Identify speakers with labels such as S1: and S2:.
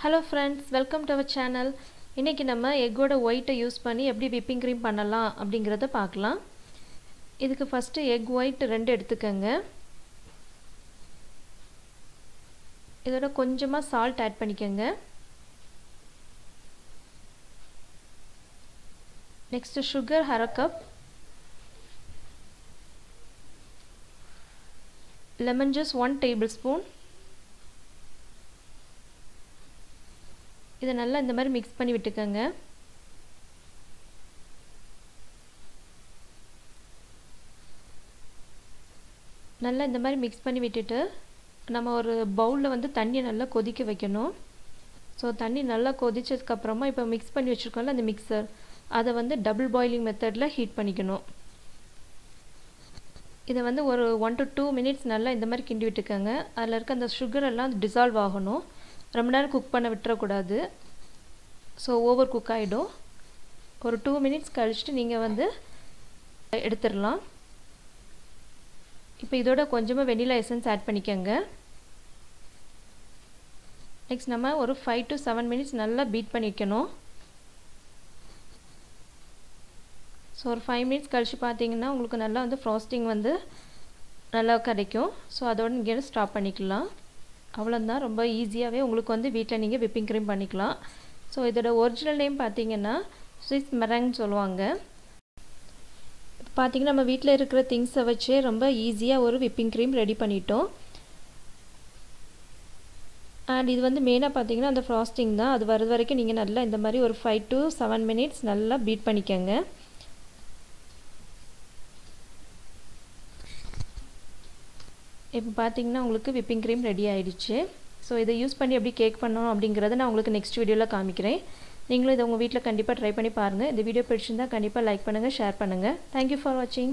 S1: Hello friends, welcome to our channel. இன்னைக்கு நம்ம எக்கோட ஒயிட்டை use பண்ணி எப்படி whipping cream பண்ணலாம் அப்படிங்கறத பார்க்கலாம். இதுக்கு ஃபர்ஸ்ட் egg white 2 எடுத்துக்கங்க. இதோட கொஞ்சமா salt ஆட் பண்ணிக்கங்க. Next sugar 1/2 cup. Lemon juice 1 tablespoon. இத நல்லா இந்த மாதிரி mix பண்ணி விட்டுக்கங்க. நல்லா இந்த மாதிரி mix பண்ணி விட்டுட்டு நம்ம ஒரு பவுல்ல வந்து தண்ணி நல்லா கொதிக்க வைக்கணும். சோ தண்ணி நல்லா கொதிச்சதுக்கு அப்புறமா இப்போ mix பண்ணி வச்சிருக்கோம்ல அந்த மிக்ஸர் அத வந்து டபுள் பாயிலிங் மெத்தட்ல ஹீட் பண்ணிக்கணும். இத வந்து ஒரு 1 to 2 minutes நல்லா இந்த மாதிரி கிண்டி விட்டுக்கங்க. அதுல இருக்க அந்த சுகர் எல்லாம் டிசால்வ் ஆகணும். ரொம்ப நேரம் குக் பண்ண விட்டுற கூடாது. சோ ஓவர் குக் ஆயிடும். ஒரு 2 minutes கழிச்சிட்டு நீங்க வந்து எடுத்துறலாம். இப்போ இதோட கொஞ்சமா வெனிலா எசன்ஸ் ஆட் பண்ணிக்கங்க. நெக்ஸ்ட் நம்ம ஒரு 5 to 7 minutes நல்லா பீட் பண்ணிக்கணும். சோ ஒரு 5 minutes கழிச்சு பாத்தீங்கன்னா உங்களுக்கு நல்லா வந்து ஃப்ரோஸ்டிங் வந்து நல்லா கிடைக்கும். சோ அதோட நீங்க ஸ்டாப் பண்ணிக்கலாம். அவ்வளவுதான், ரொம்ப ஈஸியாவே உங்களுக்கு வந்து வீட்ல நீங்க whipping cream பண்ணிக்கலாம். சோ இதோட ஒரிஜினல் நேம் பாத்தீங்கன்னா ஸ்விஸ் மெரங் சொல்வாங்க. பாத்தீங்கன்னா நம்ம வீட்ல இருக்கிற திங்ஸ் வச்சே ரொம்ப ஈஸியா ஒரு whipping cream ரெடி பண்ணிட்டோம். and இது வந்து மெயினா பாத்தீங்கன்னா அந்த ஃப்ரோஸ்டிங் தான். அது வர வரைக்கும் நீங்க நல்லா இந்த மாதிரி ஒரு 5 to 7 minutes நல்லா பீட் பண்ணிக்கங்க. இப்போ பாத்தீங்கன்னா உங்களுக்கு whipping cream ரெடி ஆயிடுச்சு. சோ இத யூஸ் பண்ணி எப்படி கேக் பண்ணனும் அப்படிங்கறத நான் உங்களுக்கு நெக்ஸ்ட் வீடியோல காமிக்கிறேன். நீங்களும் இத உங்க வீட்ல கண்டிப்பா ட்ரை பண்ணி பாருங்க. இந்த வீடியோ பிடிச்சிருந்தா கண்டிப்பா லைக் பண்ணுங்க, ஷேர் பண்ணுங்க. Thank you for watching.